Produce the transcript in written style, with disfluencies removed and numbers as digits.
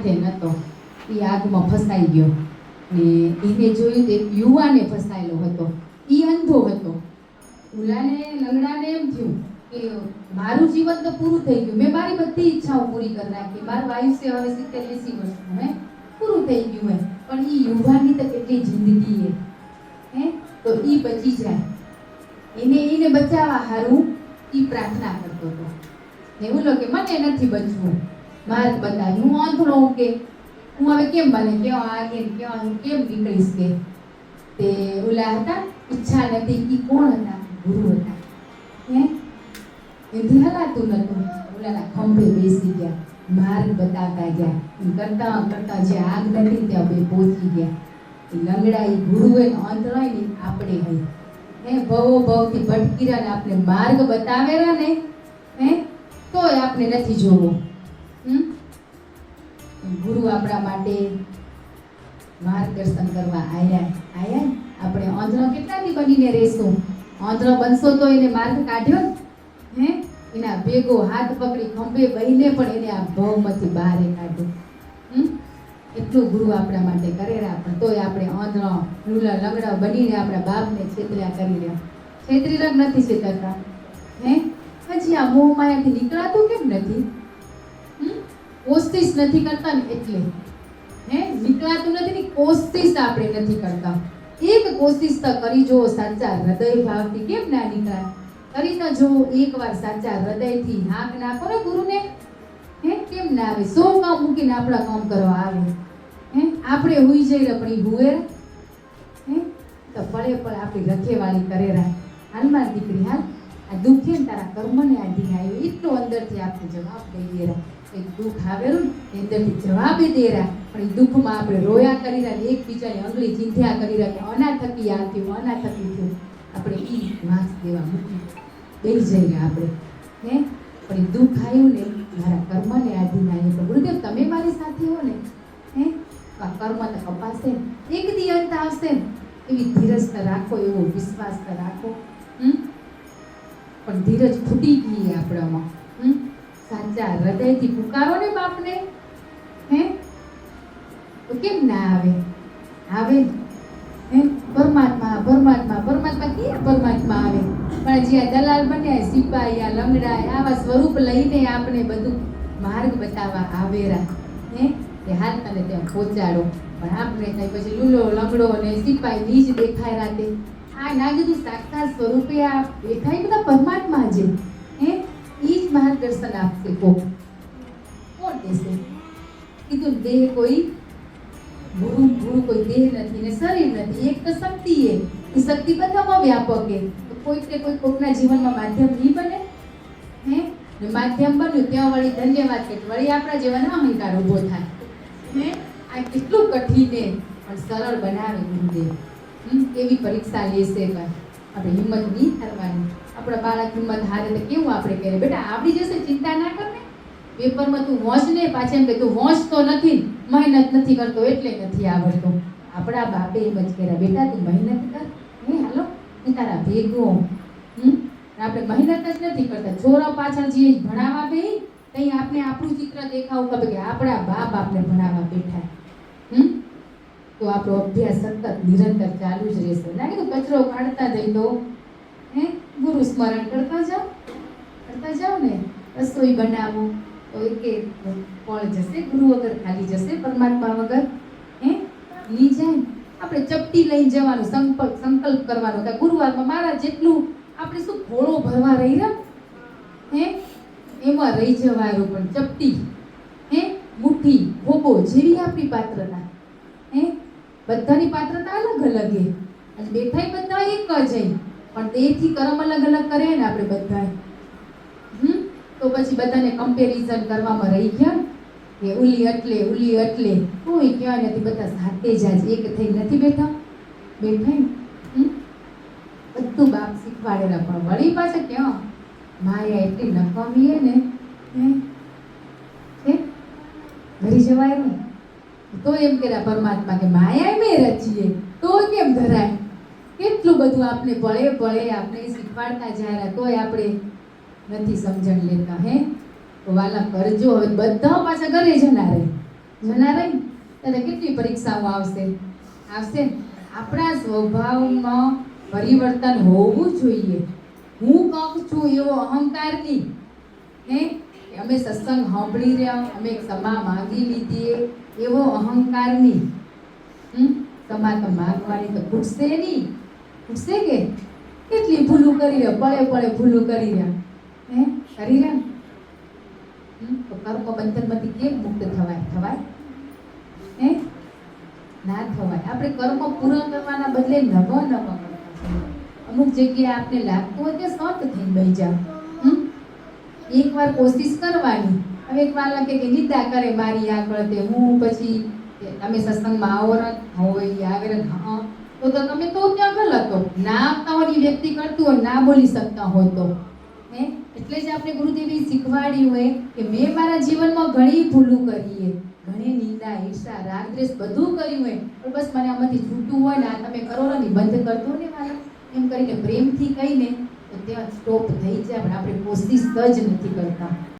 તે નહોતો, એ આગમાં ફસાઈ ગયો ને એને જોયું તો એક યુવાને ફસાયેલો હતો, એ અંધો હતો. ઓલાને લંગડાને એમ થયું કે મારું જીવન તો પૂરું થઈ ગયું, મેં મારી બધી ઈચ્છાઓ પૂરી કરી નાખી, મારું આયુષ્ય હવે 70-80 વર્ષનું હે પૂરું થઈ ગયું હે, પણ એ યુવાની તો કેટલી જિંદગી હે તો એ બચી જાય, એને બચાવવા હારું એ પ્રાર્થના કરતો હતો. એવું લો કે મને નથી બચવું, મારે બતાવ્યું હું આંધળો હું કે હું હવે કેમ બને કેવા આગે કેવા હું કેમ નીકળીશ કે તે ઓલા હતા ઈચ્છા નથી. એ કોણ હતા? ગુરુ હતા. હે એથી હલાતું નતું, ઓલાના ખંભે બેસી ગયા, માર્ગ બતાવતા ગયા, કરતા કરતા જે આગ નથી ત્યાં બે પહોંચી ગયા. એ લંગડા એ ગુરુ હોય ને આંધળો ને આપણે હોય હે ભવો ભવથી ભટકીરા ને આપણે માર્ગ બતાવેલા ને હે તોય આપણે નથી જોવો. ગુરુ આપણા માટે માર્ગદર્શન કરવા આયા. આપણે આંધળો કેટલાથી બનીને રહેશું? આંધળો બનશો તો એને માર્ગ કાઢ્યો હે, એના ભેગો હાથ પકડી ખંભે બહીને પણ એને આ ભવમાંથી બહાર કાઢ્યો. એટલું ગુરુ આપણા માટે કરેલા, પણ તોય આપણે આંધળો લંગડા બનીને આપણા બાપને છેતર્યા કરી રહ્યા. છેતરીલા નથી છેતરતા હે, પછી આ મોહ માયાથી નીકળાતું કેમ નથી? કોશિશ નથી કરતા ને એટલે હે નીકળાતું નથી ને, કોશિશ આપણે નથી કરતા. એક કોશિશ તો કરી જો સાચા હૃદય ભાવથી, કેમ ના નીકળાય? કરી ન જો એકવાર સાચા હૃદયથી હાક નાખો ને ગુરુને હે કેમ ના આવે? 100 કામ મૂકીને આપણા કામ કરવા આવે હે. આપણે હુઈ જઈએ પણ એ હુએ હે તો પળે પળે આપણી રખેવાળી કરે રાય. હાલમાં દીકરી હાલ, આ દુઃખે ને તારા કર્મને આધીન આવ્યું, એટલું અંદરથી આપણે જવાબ દઈએ રહ્યા. એક દુઃખ આવેલું ને અંદરથી જવાબ દે રહ્યા, પણ એ દુઃખમાં આપણે રોયા કરી રહ્યા, એકબીજાની આંગળી ચીંધ્યા કરી રહ્યા કે આના થકી આ થયું, આના થકી થયું. આપણે એ વાંસ દેવા મૂકી બેસી જઈએ આપણે હે, પણ એ દુઃખ આવ્યું ને મારા કર્મને આધીન આવ્યું. તો ગુરુદેવ તમે મારી સાથે હો ને હે, આ કર્મ તો કપાશે, એક દી અંત આવશે ને, એવી ધીરજ તો રાખો, એવો વિશ્વાસ તો રાખો. પણ ધીરજ ખૂટી ગઈ આપણામાં. સાચા હૃદયથી પુકારો ને બાપને હે તો કેમ ના આવે? આવે હે પરમાત્મા પરમાત્મા પરમાત્મા ક્યાં પરમાત્મા આવે? પણ જે દલાલ બન્યા સિપાહી આ લંગડા આવા સ્વરૂપ લઈને આપણે બધું માર્ગ બતાવવા આવેરા હે કે હાલ તને ત્યાં પહોંચાડો. પણ આપણે કઈ પછી લૂલો લંગડો ને સિપાહી બીજ દેખાય રાતે. આ ના કીધું સાક્ષાત સ્વરૂપે આ બેઠા બધા પરમાત્મા છે હે, ઈ જ માર્ગદર્શન આપશે. કોણ દેશે? કીધું દેહ કોઈ ગુરુ કોઈ દેહ નથી ને શરીર નથી, એક તો શક્તિ એ શક્તિ બધામાં વ્યાપક એ. તો કોઈક ને કોઈકના જીવનમાં માધ્યમ નહીં બને હે, ને માધ્યમ બન્યું ત્યાં વળી ધન્યવાદ કે વળી આપણા જીવનનો અહંકાર ઊભો થાય હે. આ કેટલું કઠિન પણ સરળ બનાવે ગુરુદેવ. કેવી પરીક્ષા લેશે કે આપણે હિંમત નહીં હારવાની. આપણા બાળક હિંમત હારે તો કેવું આપણે કહે બેટા આવડી જશે, ચિંતા ના કર ને, પેપરમાં તું વોંચ ને, પાછળ એમ કે તું વોંચ તો નથી, મહેનત નથી કરતો એટલે નથી આવડતો. આપણા બાપે એમ જ કર્યા, બેટા તું મહેનત કર હે, હાલો હું તારા ભેગો. આપણે મહેનત જ નથી કરતા. છોરા પાછળ જે ભણાવવા બે ત્યાં આપણે આપણું ચિત્ર દેખાવું ખબર કે આપણા બાપ આપણે ભણાવવા બેઠા. તો આપણો અભ્યાસ સતત નિરંતર ચાલુ જ રહેશે. લાગે તો કચરો કાઢતા જઈ તો હે ગુરુ સ્મરણ કરતા જાઓ ને. રસોઈ બનાવો તો એક ફળ જશે, ગુરુ વગર ખાલી જશે, પરમાત્મા વગર હે નહીં જાય. આપણે ચપટી લઈને જવાનું, સંકલ્પ કરવાનો કે ગુરુવારમાં મારા જેટલું આપણે શું ઘોડો ભરવા રહી રહ્યા હે એમાં રહી જવાનું. પણ ચપટી હે મુઠ્ઠી ખોબો જેવી આપણી પાત્રતા હે, બધાની પાત્રતા અલગ અલગ હે. અને બેઠાય બધા એક જ હે, પણ તેથી કર્મ અલગ અલગ કરે ને આપણે બધા તો પછી બધાને કમ્પેરિઝન કરવામાં રહી ગયા કે ઉલી એટલે કોઈ ક્યાં નથી. બધા સાથે જ એક થઈ નથી બેઠા બધું બાપ શીખવાડેલા. પણ વળી પાછા ક્યાં માયા એટલી નકામી હે ને હે ધરી જવાય ને. તો એમ કર્યા પરમાત્મા કે માયા મેં રચીએ તો કેમ ધરાય? કેટલું બધું આપણે પળે આપણે શીખવાડતા જાય, તોય આપણે નથી સમજણ લેતા હે. તો વાલા કરજો, હવે બધા પાછા ઘરે જનારે જના રહી ત્યારે કેટલી પરીક્ષાઓ આવશે આવશે ને? આપણા સ્વભાવમાં પરિવર્તન હોવું જોઈએ. હું કોક છું એવો અહંકાર નહીં. હે કે અમે સત્સંગ સાંભળી રહ્યા, અમે ક્ષમા માંગી લીધી એવો અહંકાર નહીં. ક્ષમા તો માંગવાની તો ખૂટશે નહીં. ખૂટશે કે કેટલી ભૂલું કરી રહ્યા, પળે પળે ભૂલું કરી રહ્યા. હે કરી રહ્યા તો કર્મ બંધનમાંથી કેમ મુક્ત થવાય? હે ના થવાય. આપણે કર્મ પૂરા કરવાના બદલે નવ કરતા છે. અમુક જગ્યાએ આપણે લાગતું હોય કે સત થઈને બેસી જાવ. એકવાર કોશિશ કરવાની. હવે એક વાર લાગે કે નિંદા કરે મારી આગળ તે હું પછી તમે સત્સંગમાં આવો ને હોય આવે ને તો તમે તો ત્યાં ગલત હો. ના આવતા હોય વ્યક્તિ કરતું હોય, ના બોલી શકતા હોય તો એટલે જ આપણે ગુરુદેવે શીખવાડ્યું હોય કે મેં મારા જીવનમાં ઘણી ભૂલું કરી, ઘણી નિંદા, ઈર્ષા, રાગ, દ્વેષ બધું કર્યું હોય, પણ બસ મને આમાંથી છૂટવું હોય ને આ તમે કરો ને બંધ કરતો ને મારા એમ કરીને પ્રેમથી કહીને તો ત્યાં સ્ટોપ થઈ જાય. પણ આપણે કોશિશ જ નથી કરતા.